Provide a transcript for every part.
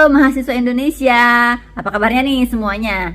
mahasiswa Indonesia, apa kabarnya nih semuanya?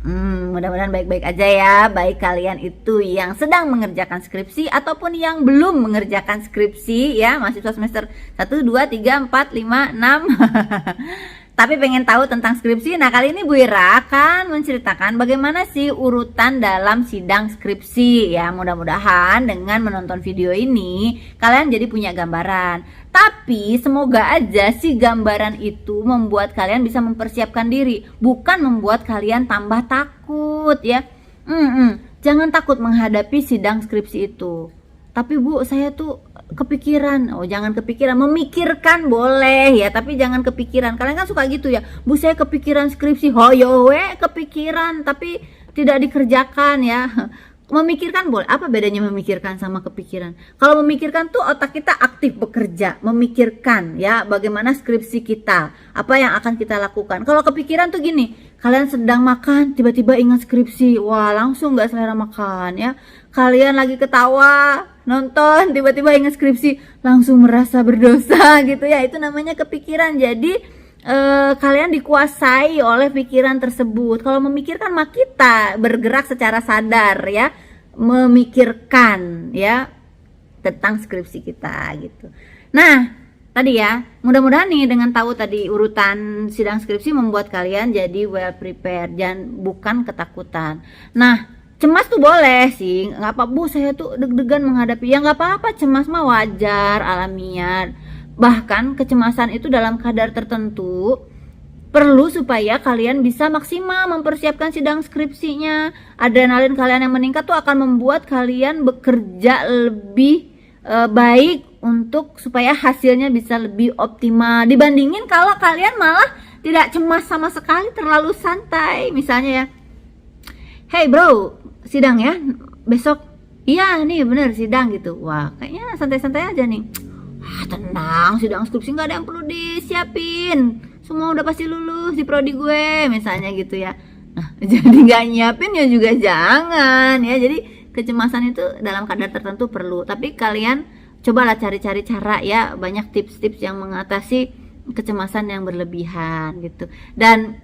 Mudah-mudahan baik-baik aja ya. Baik kalian itu yang sedang mengerjakan skripsi ataupun yang belum mengerjakan skripsi ya, mahasiswa semester 1, 2, 3, 4, 5, 6 tapi pengen tahu tentang skripsi. Nah, kali ini Bu Ira akan menceritakan bagaimana sih urutan dalam sidang skripsi ya. Mudah-mudahan dengan menonton video ini kalian jadi punya gambaran. Tapi semoga aja sih gambaran itu membuat kalian bisa mempersiapkan diri, bukan membuat kalian tambah takut ya. Jangan takut menghadapi sidang skripsi itu. Tapi Bu, saya tuh kepikiran. Oh, jangan kepikiran, memikirkan boleh ya, tapi jangan kepikiran. Kalian kan suka gitu ya, Bu saya kepikiran skripsi, hoyo we kepikiran tapi tidak dikerjakan ya. Memikirkan boleh, apa bedanya memikirkan sama kepikiran? Kalau memikirkan tuh otak kita aktif bekerja, memikirkan ya bagaimana skripsi kita, apa yang akan kita lakukan. Kalau kepikiran tuh gini, kalian sedang makan tiba-tiba ingat skripsi, wah langsung gak selera makan ya. Kalian lagi ketawa nonton tiba-tiba ingat skripsi, langsung merasa berdosa gitu ya. Itu namanya kepikiran. Jadi kalian dikuasai oleh pikiran tersebut. Kalau memikirkan mah kita bergerak secara sadar ya, memikirkan ya tentang skripsi kita gitu. Nah, tadi ya, mudah-mudahan nih dengan tahu tadi urutan sidang skripsi membuat kalian jadi well prepared dan bukan ketakutan. Nah, cemas tuh boleh sih, nggak apa Bu saya tuh deg-degan menghadapi. Ya nggak apa-apa, cemas mah wajar, alamiah. Bahkan kecemasan itu dalam kadar tertentu perlu supaya kalian bisa maksimal mempersiapkan sidang skripsinya. Adrenalin kalian yang meningkat tuh akan membuat kalian bekerja lebih baik untuk supaya hasilnya bisa lebih optimal dibandingin kalau kalian malah tidak cemas sama sekali, terlalu santai. Misalnya ya, hey bro, sidang ya besok. Iya nih bener sidang gitu. Wah kayaknya santai-santai aja nih. Tenang, sidang skripsi nggak ada yang perlu disiapin, semua udah pasti lulus di prodi gue misalnya gitu ya. Nah jadi nggak nyiapin ya juga jangan ya. Jadi kecemasan itu dalam kadar tertentu perlu, tapi kalian cobalah cari-cari cara ya, banyak tips-tips yang mengatasi kecemasan yang berlebihan gitu. Dan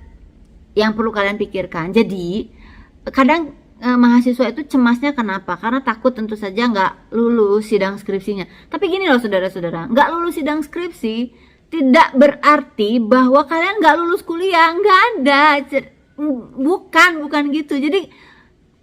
yang perlu kalian pikirkan, jadi kadang mahasiswa itu cemasnya kenapa? Karena takut tentu saja nggak lulus sidang skripsinya. Tapi gini loh saudara-saudara, nggak lulus sidang skripsi tidak berarti bahwa kalian nggak lulus kuliah. Nggak ada, bukan gitu. Jadi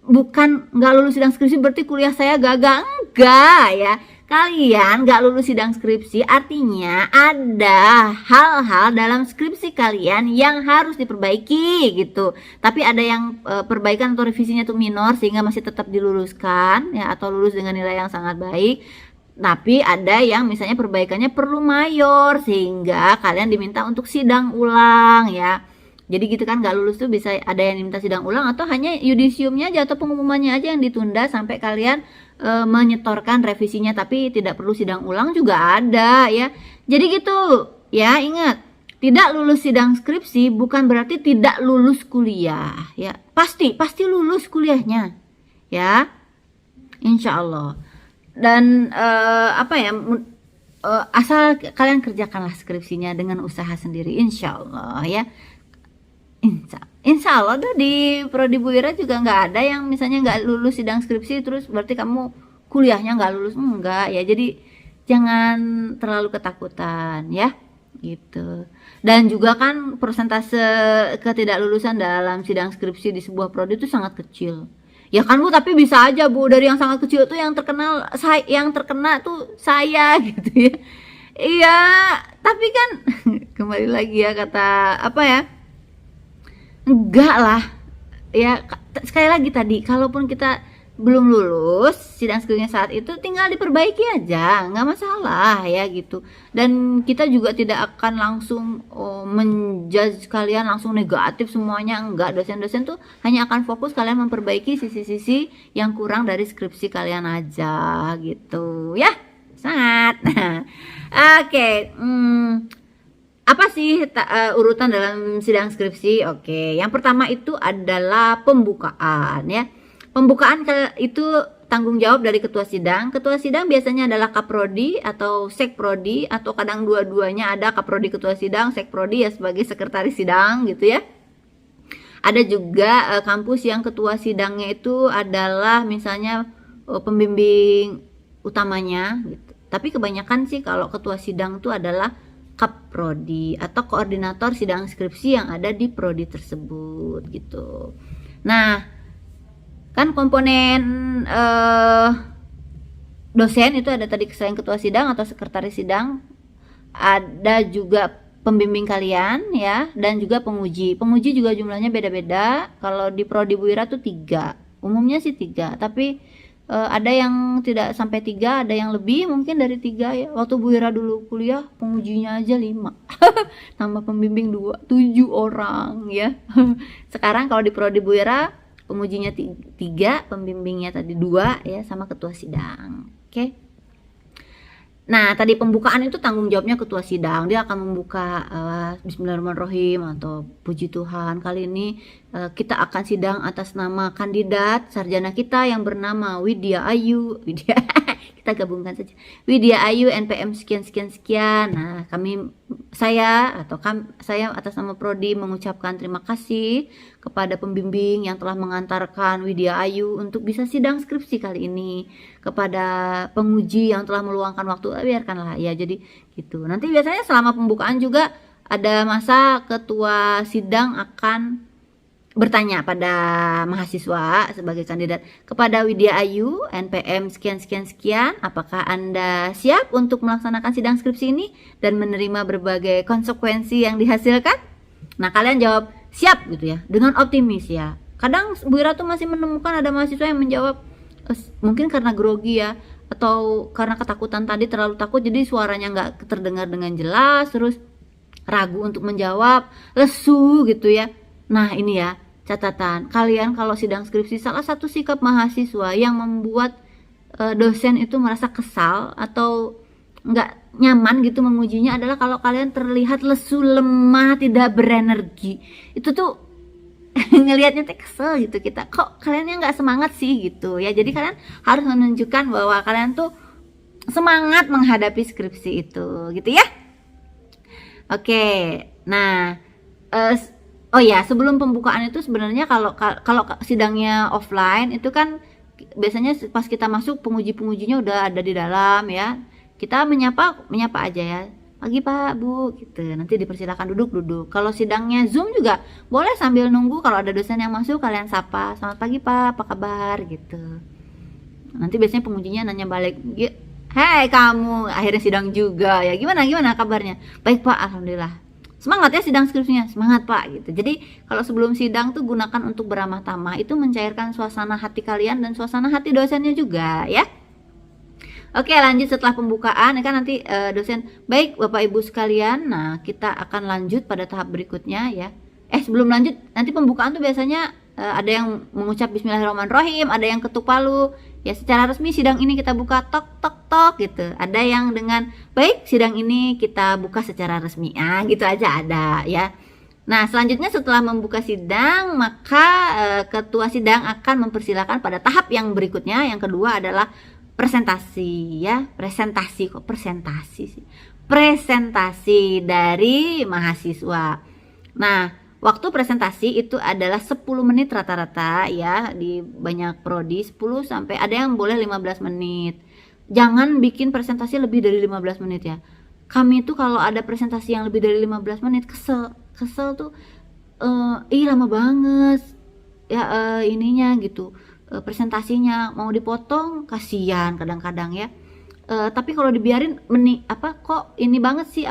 bukan nggak lulus sidang skripsi berarti kuliah saya gagal, enggak ya. Kalian gak lulus sidang skripsi artinya ada hal-hal dalam skripsi kalian yang harus diperbaiki gitu. Tapi ada yang perbaikan atau revisinya tuh minor sehingga masih tetap diluluskan ya, atau lulus dengan nilai yang sangat baik. Tapi ada yang misalnya perbaikannya perlu mayor sehingga kalian diminta untuk sidang ulang ya. Jadi gitu kan, gak lulus tuh bisa ada yang diminta sidang ulang atau hanya yudisiumnya aja atau pengumumannya aja yang ditunda sampai kalian menyetorkan revisinya, tapi tidak perlu sidang ulang juga ada ya. Jadi gitu ya, ingat, tidak lulus sidang skripsi bukan berarti tidak lulus kuliah ya. Pasti lulus kuliahnya ya, insya Allah. Dan asal kalian kerjakanlah skripsinya dengan usaha sendiri, insya Allah ya. Insya Allah tuh di prodi Bu Ira juga nggak ada yang misalnya nggak lulus sidang skripsi terus berarti kamu kuliahnya nggak lulus, enggak ya. Jadi jangan terlalu ketakutan ya gitu. Dan juga kan persentase ketidaklulusan dalam sidang skripsi di sebuah prodi itu sangat kecil ya kan Bu. Tapi bisa aja Bu, dari yang sangat kecil tuh yang terkena tuh saya gitu ya. Iya, tapi kan kembali lagi ya kata apa ya, enggak lah ya. Sekali lagi tadi, kalaupun kita belum lulus sidang skripsinya saat itu, tinggal diperbaiki aja, nggak masalah ya gitu. Dan kita juga tidak akan langsung menjudge kalian langsung negatif semuanya, enggak. Dosen-dosen tuh hanya akan fokus kalian memperbaiki sisi-sisi yang kurang dari skripsi kalian aja gitu ya. Sangat oke. Apa sih urutan dalam sidang skripsi? Oke, yang pertama itu adalah pembukaan ya. Pembukaan itu tanggung jawab dari ketua sidang. Ketua sidang biasanya adalah kaprodi atau sekprodi, atau kadang dua-duanya ada, kaprodi ketua sidang, sekprodi ya sebagai sekretaris sidang gitu ya. Ada juga kampus yang ketua sidangnya itu adalah misalnya pembimbing utamanya gitu. Tapi kebanyakan sih kalau ketua sidang itu adalah kaprodi atau koordinator sidang skripsi yang ada di prodi tersebut gitu. Nah, kan komponen dosen itu ada tadi selain ketua sidang atau sekretaris sidang, ada juga pembimbing kalian ya, dan juga penguji. Penguji juga jumlahnya beda-beda. Kalau di prodi Bu Ira tuh 3, umumnya sih 3, tapi ada yang tidak sampai 3, ada yang lebih mungkin dari 3 ya. Waktu Bu Ira dulu kuliah pengujinya aja 5 tambah pembimbing 2, 7 orang ya. Sekarang kalau di prodi Bu Ira pengujinya 3, pembimbingnya tadi 2 ya, sama ketua sidang. Oke. Nah, tadi pembukaan itu tanggung jawabnya ketua sidang. Dia akan membuka Bismillahirrahmanirrahim atau puji Tuhan. Kali ini kita akan sidang atas nama kandidat sarjana kita yang bernama Widya Ayu. Kita gabungkan saja. Widya Ayu NPM sekian sekian sekian. Nah, saya atas nama prodi mengucapkan terima kasih kepada pembimbing yang telah mengantarkan Widya Ayu untuk bisa sidang skripsi kali ini, kepada penguji yang telah meluangkan waktu, biarkanlah ya, jadi gitu. Nanti biasanya selama pembukaan juga ada masa ketua sidang akan bertanya pada mahasiswa sebagai kandidat, kepada Widya Ayu NPM sekian sekian sekian, apakah Anda siap untuk melaksanakan sidang skripsi ini dan menerima berbagai konsekuensi yang dihasilkan? Nah, kalian jawab siap gitu ya, dengan optimis ya. Kadang Bu Ira tuh masih menemukan ada mahasiswa yang menjawab mungkin karena grogi ya, atau karena ketakutan tadi, terlalu takut jadi suaranya nggak terdengar dengan jelas, terus ragu untuk menjawab, lesu gitu ya. Nah, ini ya catatan kalian kalau sidang skripsi, salah satu sikap mahasiswa yang membuat dosen itu merasa kesal atau nggak nyaman gitu mengujinya adalah kalau kalian terlihat lesu, lemah, tidak berenergi. Itu tuh ngelihatnya teh kesel gitu, kita kok kaliannya nggak semangat sih gitu ya. Jadi kalian harus menunjukkan bahwa kalian tuh semangat menghadapi skripsi itu gitu ya. Oke, nah oh ya, sebelum pembukaan itu sebenarnya kalau sidangnya offline itu kan biasanya pas kita masuk penguji-pengujinya udah ada di dalam ya. Kita menyapa aja ya, pagi Pak, Bu gitu. Nanti dipersilakan duduk. Kalau sidangnya Zoom juga boleh sambil nunggu, kalau ada dosen yang masuk kalian sapa, selamat pagi Pak, apa kabar gitu. Nanti biasanya pengujinya nanya balik, hei kamu, akhirnya sidang juga ya, gimana kabarnya? Baik Pak, alhamdulillah. Semangat ya sidang skripsinya, semangat Pak gitu. Jadi kalau sebelum sidang tuh gunakan untuk beramah tamah, itu mencairkan suasana hati kalian dan suasana hati dosennya juga ya. Oke, lanjut setelah pembukaan kan nanti dosen, baik Bapak Ibu sekalian, nah kita akan lanjut pada tahap berikutnya ya. Sebelum lanjut, nanti pembukaan tuh biasanya ada yang mengucap Bismillahirrahmanirrahim, ada yang ketuk palu ya, secara resmi sidang ini kita buka tok tok tok gitu. Ada yang dengan baik sidang ini kita buka secara resmi, gitu aja ada ya. Nah, selanjutnya setelah membuka sidang, maka ketua sidang akan mempersilakan pada tahap yang berikutnya. Yang kedua adalah presentasi ya, presentasi dari mahasiswa. Nah, waktu presentasi itu adalah 10 menit rata-rata ya, di banyak prodi 10 sampai ada yang boleh 15 menit. Jangan bikin presentasi lebih dari 15 menit ya. Kami tuh kalau ada presentasi yang lebih dari 15 menit kesel tuh, lama banget ya ininya gitu. Presentasinya mau dipotong kasihan kadang-kadang ya. Tapi kalau dibiarin kok ini banget sih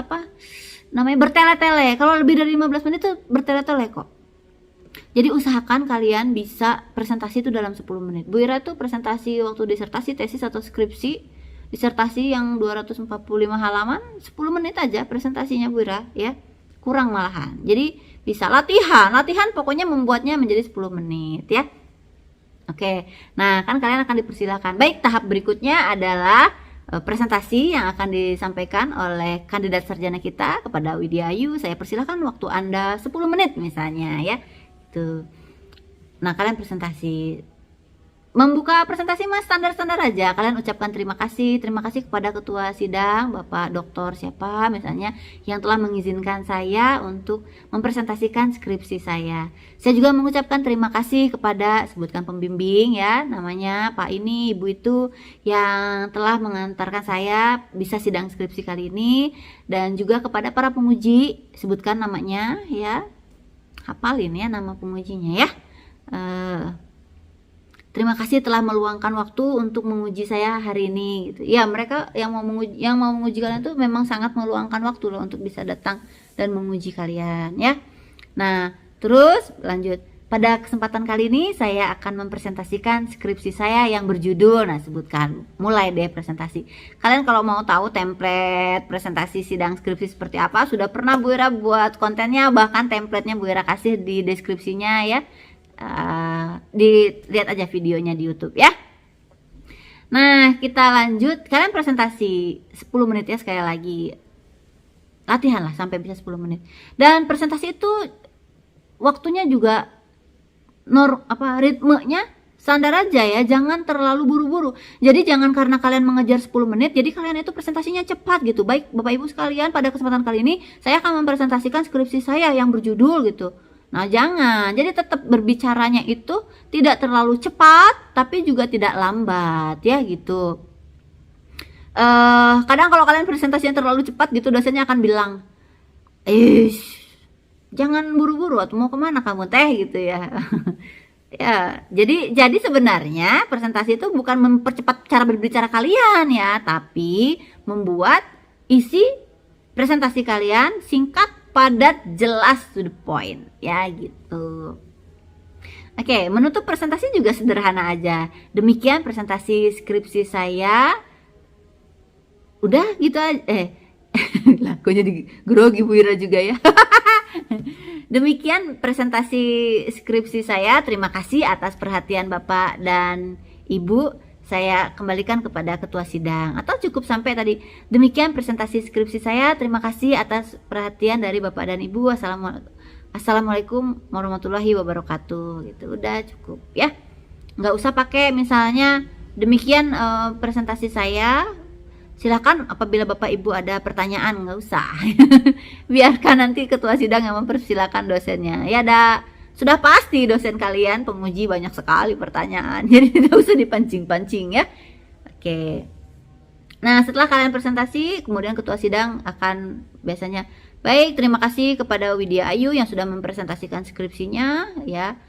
namanya bertele-tele. Kalau lebih dari 15 menit tuh bertele-tele kok. Jadi usahakan kalian bisa presentasi itu dalam 10 menit. Bu Ira tuh presentasi waktu disertasi, tesis atau skripsi, disertasi yang 245 halaman 10 menit aja presentasinya Bu Ira ya. Kurang malahan. Jadi bisa latihan pokoknya membuatnya menjadi 10 menit ya. Oke, nah kan kalian akan dipersilakan. Baik, tahap berikutnya adalah presentasi yang akan disampaikan oleh kandidat sarjana kita kepada Widya Ayu. Saya persilakan waktu Anda 10 menit misalnya ya. Tuh. Nah, kalian presentasi. membuka presentasi mas standar-standar aja. Kalian ucapkan terima kasih kepada ketua sidang Bapak Doktor siapa misalnya yang telah mengizinkan saya untuk mempresentasikan skripsi saya. Saya juga mengucapkan terima kasih kepada, sebutkan pembimbing ya, namanya Pak ini, Ibu itu yang telah mengantarkan saya bisa sidang skripsi kali ini, dan juga kepada para penguji, sebutkan namanya ya. Hafalin ya nama pengujinya ya. Terima kasih telah meluangkan waktu untuk menguji saya hari ini gitu. Ya, mereka yang mau menguji kalian tuh memang sangat meluangkan waktu loh untuk bisa datang dan menguji kalian ya. Nah, terus lanjut. Pada kesempatan kali ini saya akan mempresentasikan skripsi saya yang berjudul, nah sebutkan, mulai deh presentasi. Kalian kalau mau tahu template presentasi sidang skripsi seperti apa, sudah pernah Bu Ira buat kontennya, bahkan templatenya Bu Ira kasih di deskripsinya ya. Dilihat aja videonya di YouTube ya. Nah, kita lanjut. Kalian presentasi 10 menit ya, sekali lagi latihan lah sampai bisa 10 menit. Dan presentasi itu waktunya juga ritmenya standar aja ya, jangan terlalu buru-buru. Jadi jangan karena kalian mengejar 10 menit jadi kalian itu presentasinya cepat gitu. Baik Bapak Ibu sekalian, pada kesempatan kali ini saya akan mempresentasikan skripsi saya yang berjudul gitu. Nah, jangan. Jadi tetap berbicaranya itu tidak terlalu cepat, tapi juga tidak lambat, ya gitu. Kadang kalau kalian presentasinya terlalu cepat gitu, dosennya akan bilang, jangan buru-buru, atau mau kemana kamu teh gitu ya. Ya, jadi sebenarnya presentasi itu bukan mempercepat cara berbicara kalian ya, tapi membuat isi presentasi kalian singkat, padat, jelas, to the point ya gitu. Oke, menutup presentasi juga sederhana aja. Demikian presentasi skripsi saya. Udah gitu aja. Lah kok jadi grogi Bu Ira juga ya. Demikian presentasi skripsi saya. Terima kasih atas perhatian Bapak dan Ibu. Saya kembalikan kepada ketua sidang, atau cukup sampai tadi. Demikian presentasi skripsi saya. Terima kasih atas perhatian dari Bapak dan Ibu. Assalamualaikum warahmatullahi wabarakatuh. Gitu, udah cukup ya. Nggak usah pakai misalnya demikian presentasi saya. Silakan apabila Bapak Ibu ada pertanyaan, nggak usah. Biarkan nanti ketua sidang yang mempersilakan dosennya. Ya sudah pasti dosen kalian penguji banyak sekali pertanyaan, jadi tidak usah dipancing-pancing ya. Oke. Nah, setelah kalian presentasi, kemudian ketua sidang akan biasanya, baik, terima kasih kepada Widya Ayu yang sudah mempresentasikan skripsinya ya.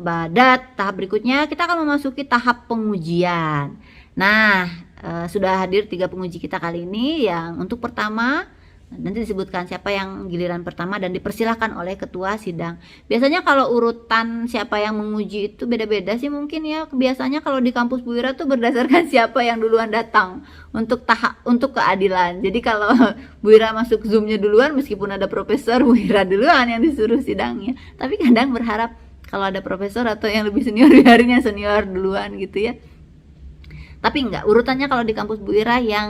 Pada tahap berikutnya kita akan memasuki tahap pengujian. Nah, sudah hadir 3 penguji kita kali ini. Yang untuk pertama, nanti disebutkan siapa yang giliran pertama dan dipersilahkan oleh ketua sidang. Biasanya kalau urutan siapa yang menguji itu beda-beda sih mungkin ya. Biasanya kalau di kampus Bu Ira tuh berdasarkan siapa yang duluan datang untuk keadilan. Jadi kalau Bu Ira masuk Zoom-nya duluan, meskipun ada profesor, Bu Ira duluan yang disuruh sidangnya. Tapi kadang berharap kalau ada profesor atau yang lebih senior, biarin yang senior duluan gitu ya. Tapi enggak, urutannya kalau di kampus Bu Ira yang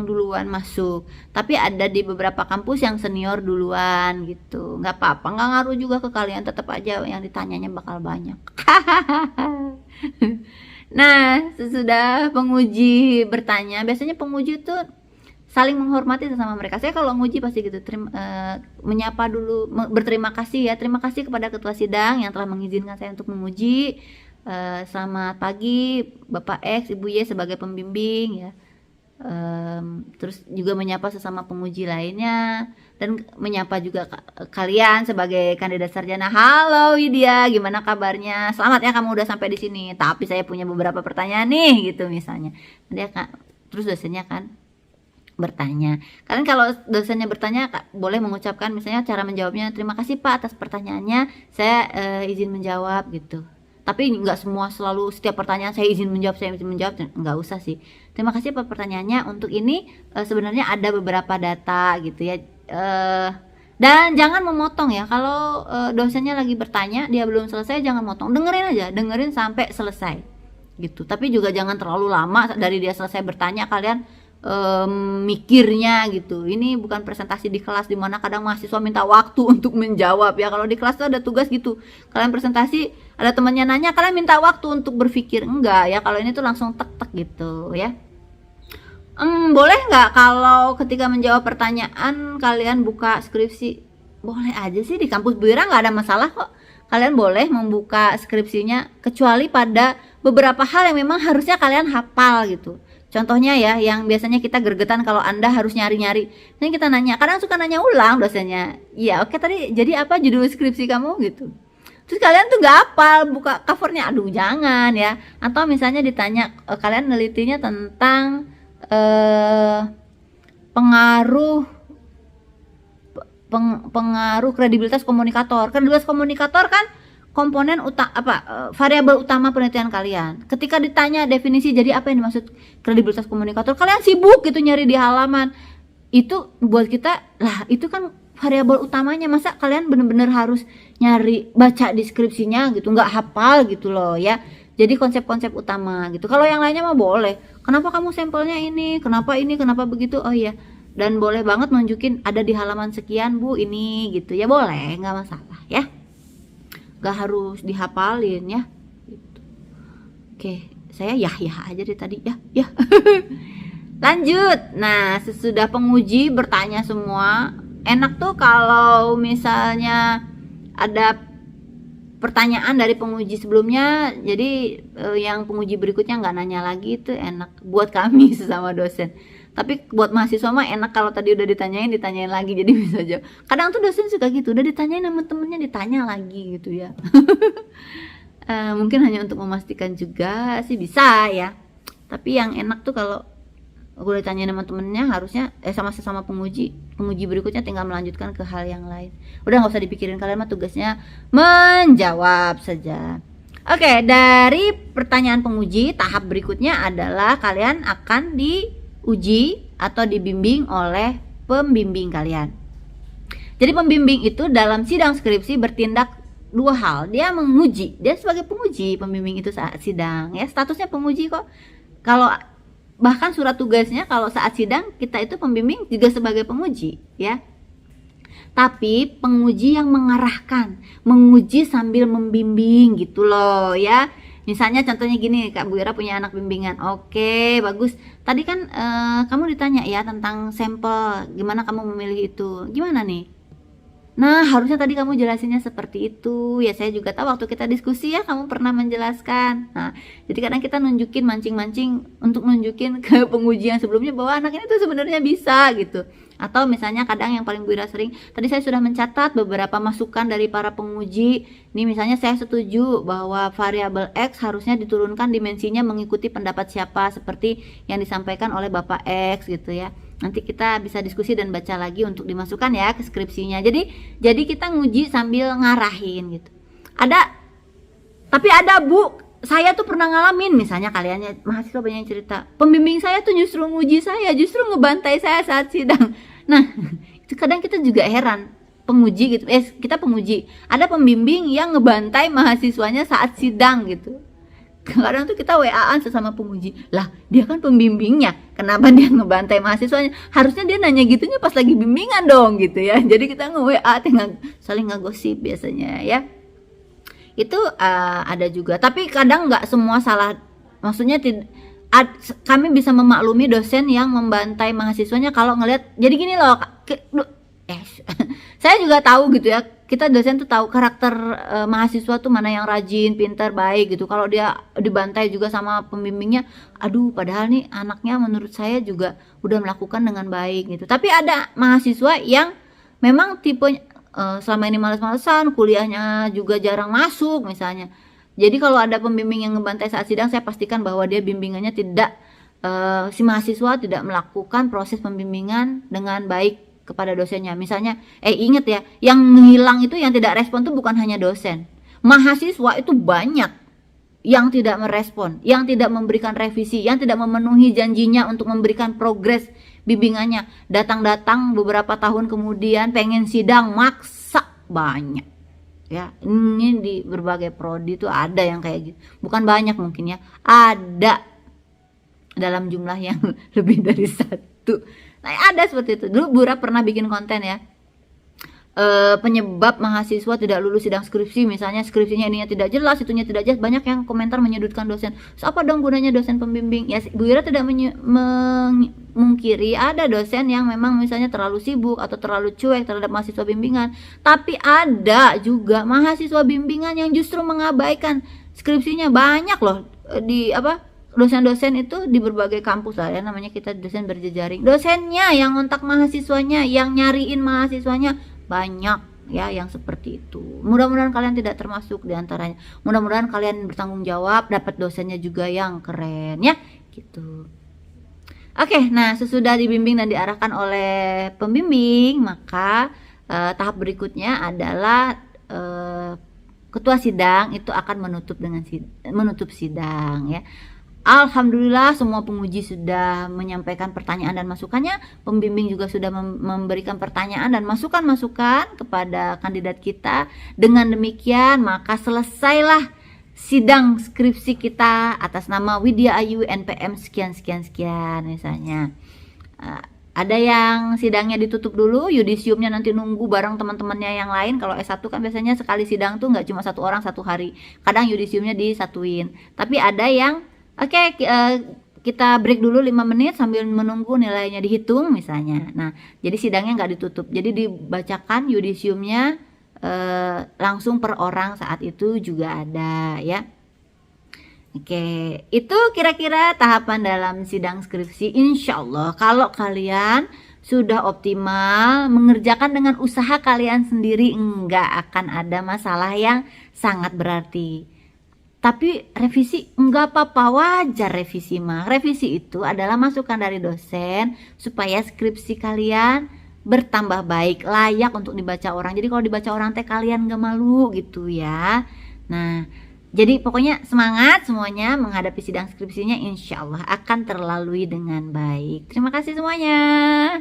duluan masuk. Tapi ada di beberapa kampus yang senior duluan gitu. Enggak apa-apa, enggak ngaruh juga ke kalian, tetap aja yang ditanyanya bakal banyak. Nah, sesudah penguji bertanya, biasanya penguji itu saling menghormati sesama mereka. Saya kalau nguji pasti gitu, menyapa dulu, berterima kasih ya. Terima kasih kepada ketua sidang yang telah mengizinkan saya untuk menguji. Selamat pagi Bapak X, Ibu Y sebagai pembimbing ya. Terus juga menyapa sesama penguji lainnya dan menyapa juga kalian sebagai kandidat sarjana. Halo Widya, gimana kabarnya? Selamat ya kamu udah sampai di sini. Tapi saya punya beberapa pertanyaan nih gitu misalnya. Terus dosennya kan bertanya. Kalian kalau dosennya bertanya boleh mengucapkan misalnya cara menjawabnya, terima kasih Pak atas pertanyaannya. Saya izin menjawab gitu. Tapi nggak semua selalu setiap pertanyaan saya izin menjawab, nggak usah sih. Terima kasih Pak pertanyaannya. Untuk ini sebenarnya ada beberapa data gitu ya. Dan jangan memotong ya. Kalau dosennya lagi bertanya dia belum selesai, jangan motong. Dengerin sampai selesai gitu. Tapi juga jangan terlalu lama dari dia selesai bertanya kalian mikirnya gitu. Ini bukan presentasi di kelas di mana kadang mahasiswa minta waktu untuk menjawab ya. Kalau di kelas tuh ada tugas gitu. Kalian presentasi ada temannya nanya, kalian minta waktu untuk berpikir. Enggak ya, kalau ini tuh langsung tek-tek gitu ya. Boleh nggak kalau ketika menjawab pertanyaan kalian buka skripsi? Boleh aja sih, di kampus Bu Ira nggak ada masalah kok. Kalian boleh membuka skripsinya, kecuali pada beberapa hal yang memang harusnya kalian hafal gitu. Contohnya ya, yang biasanya kita gregetan kalau Anda harus nyari-nyari. Ini kita nanya, kadang suka nanya ulang dosennya. Iya, oke, tadi jadi apa judul skripsi kamu gitu. Terus kalian tuh nggak hafal, buka covernya, aduh jangan ya. Atau misalnya ditanya, kalian nelitinya tentang pengaruh kredibilitas komunikator. Kredibilitas komunikator kan komponen variabel utama penelitian kalian. Ketika ditanya definisi, jadi apa yang dimaksud kredibilitas komunikator, kalian sibuk gitu nyari di halaman. Itu buat kita, lah itu kan variabel utamanya, masa kalian bener-bener harus nyari baca deskripsinya gitu, nggak hafal gitu loh ya. Jadi konsep-konsep utama gitu. Kalau yang lainnya mah boleh. Kenapa kamu sampelnya ini? Kenapa ini? Kenapa begitu? Oh iya. Dan boleh banget nunjukin ada di halaman sekian Bu ini gitu ya, boleh, nggak masalah ya. Gak harus dihafalin ya gitu. Oke, saya ya aja dari tadi ya. Lanjut. Nah, sesudah penguji bertanya semua, enak tuh kalau misalnya ada pertanyaan dari penguji sebelumnya, jadi yang penguji berikutnya nggak nanya lagi, itu enak buat kami sesama dosen. Tapi buat mahasiswa mah enak kalau tadi udah ditanyain lagi, jadi bisa jawab. Kadang tuh dosen suka gitu, udah ditanyain sama temennya ditanya lagi gitu ya. Mungkin hanya untuk memastikan juga sih bisa ya. Tapi yang enak tuh kalau udah ditanyain sama temennya, harusnya sama sesama penguji berikutnya tinggal melanjutkan ke hal yang lain. Udah nggak usah dipikirin, kalian mah tugasnya menjawab saja. Oke, dari pertanyaan penguji, tahap berikutnya adalah kalian akan diuji atau dibimbing oleh pembimbing kalian. Jadi pembimbing itu dalam sidang skripsi bertindak dua hal. Dia menguji, dia sebagai penguji, pembimbing itu saat sidang ya, statusnya penguji kok. Kalau bahkan surat tugasnya kalau saat sidang kita itu pembimbing juga sebagai penguji ya. Tapi penguji yang mengarahkan, menguji sambil membimbing gitu loh ya. Misalnya contohnya gini, Kak Bu Ira punya anak bimbingan. Oke, bagus. Tadi kan kamu ditanya ya tentang sampel, gimana kamu memilih itu? Gimana nih? Nah, harusnya tadi kamu jelasinnya seperti itu. Ya, saya juga tahu waktu kita diskusi ya kamu pernah menjelaskan. Nah, jadi kadang kita nunjukin, mancing-mancing untuk nunjukin ke penguji yang sebelumnya bahwa anak ini tuh sebenarnya bisa gitu. Atau misalnya kadang yang paling Bu Ira sering, tadi saya sudah mencatat beberapa masukan dari para penguji. Nih misalnya saya setuju bahwa variabel X harusnya diturunkan dimensinya mengikuti pendapat siapa, seperti yang disampaikan oleh Bapak X gitu ya. Nanti kita bisa diskusi dan baca lagi untuk dimasukkan ya ke skripsinya. Jadi kita nguji sambil ngarahin gitu. Tapi ada Bu, saya tuh pernah ngalamin, misalnya kaliannya mahasiswa banyak yang cerita, pembimbing saya tuh justru nguji saya, justru ngebantai saya saat sidang. Nah, itu kadang kita juga heran, penguji gitu, kita penguji, ada pembimbing yang ngebantai mahasiswanya saat sidang gitu. Kadang tuh kita WA-an sesama penguji, lah dia kan pembimbingnya, kenapa dia ngebantai mahasiswanya? Harusnya dia nanya gitunya pas lagi bimbingan dong gitu ya. Jadi kita nge-WA, saling ngegosip biasanya ya. Itu ada juga, tapi kadang nggak semua salah, maksudnya kami bisa memaklumi dosen yang membantai mahasiswanya kalau ngelihat, jadi gini loh, saya juga tahu gitu ya, kita dosen tuh tahu karakter mahasiswa tuh mana yang rajin, pintar, baik gitu. Kalau dia dibantai juga sama pembimbingnya, aduh padahal nih anaknya menurut saya juga udah melakukan dengan baik gitu. Tapi ada mahasiswa yang memang tipe selama ini males-malesan, kuliahnya juga jarang masuk misalnya. Jadi kalau ada pembimbing yang ngebantai saat sidang, saya pastikan bahwa dia bimbingannya tidak, si mahasiswa tidak melakukan proses pembimbingan dengan baik kepada dosennya. Misalnya, ingat ya, yang menghilang itu, yang tidak respon itu bukan hanya dosen. Mahasiswa itu banyak yang tidak merespon, yang tidak memberikan revisi, yang tidak memenuhi janjinya untuk memberikan progres bimbingannya. Datang-datang beberapa tahun kemudian pengen sidang, maksa, banyak. Ya, ini di berbagai prodi itu ada yang kayak gitu. Bukan banyak mungkin ya, ada. dalam jumlah yang lebih dari satu. Nah, ada seperti itu. Dulu Bura pernah bikin konten ya, penyebab mahasiswa tidak lulus sidang skripsi, misalnya skripsinya ininya tidak jelas, itunya tidak jelas, banyak yang komentar menyudutkan dosen. So, apa dong gunanya dosen pembimbing? Ya, Bu Ira tidak memungkiri ada dosen yang memang misalnya terlalu sibuk atau terlalu cuek terhadap mahasiswa bimbingan, tapi ada juga mahasiswa bimbingan yang justru mengabaikan skripsinya. Banyak loh di dosen-dosen itu di berbagai kampus lah ya, namanya kita dosen berjejaring. Dosennya yang ngontak mahasiswanya, yang nyariin mahasiswanya, banyak ya yang seperti itu. Mudah-mudahan kalian tidak termasuk di antaranya. Mudah-mudahan kalian bertanggung jawab, dapat dosennya juga yang keren ya, gitu. Oke, nah sesudah dibimbing dan diarahkan oleh pembimbing, maka tahap berikutnya adalah ketua sidang itu akan menutup sidang ya. Alhamdulillah semua penguji sudah menyampaikan pertanyaan dan masukannya. Pembimbing juga sudah memberikan pertanyaan dan masukan-masukan kepada kandidat kita. Dengan demikian maka selesailah sidang skripsi kita atas nama Widya Ayu NPM sekian misalnya. Ada yang sidangnya ditutup dulu, yudisiumnya nanti nunggu bareng teman-temannya yang lain. Kalau S1 kan biasanya sekali sidang tuh nggak cuma satu orang satu hari, kadang yudisiumnya disatuin. Tapi ada yang kita break dulu 5 menit sambil menunggu nilainya dihitung misalnya. Nah, jadi sidangnya nggak ditutup. Jadi dibacakan yudisiumnya langsung per orang saat itu juga ada ya. Oke, itu kira-kira tahapan dalam sidang skripsi. Insya Allah kalau kalian sudah optimal mengerjakan dengan usaha kalian sendiri, nggak akan ada masalah yang sangat berarti. Tapi revisi enggak apa-apa, wajar revisi mah. Revisi itu adalah masukan dari dosen supaya skripsi kalian bertambah baik, layak untuk dibaca orang. Jadi kalau dibaca orang teh kalian gak malu gitu ya. Nah, jadi pokoknya semangat semuanya menghadapi sidang skripsinya, insya Allah akan terlalui dengan baik. Terima kasih semuanya.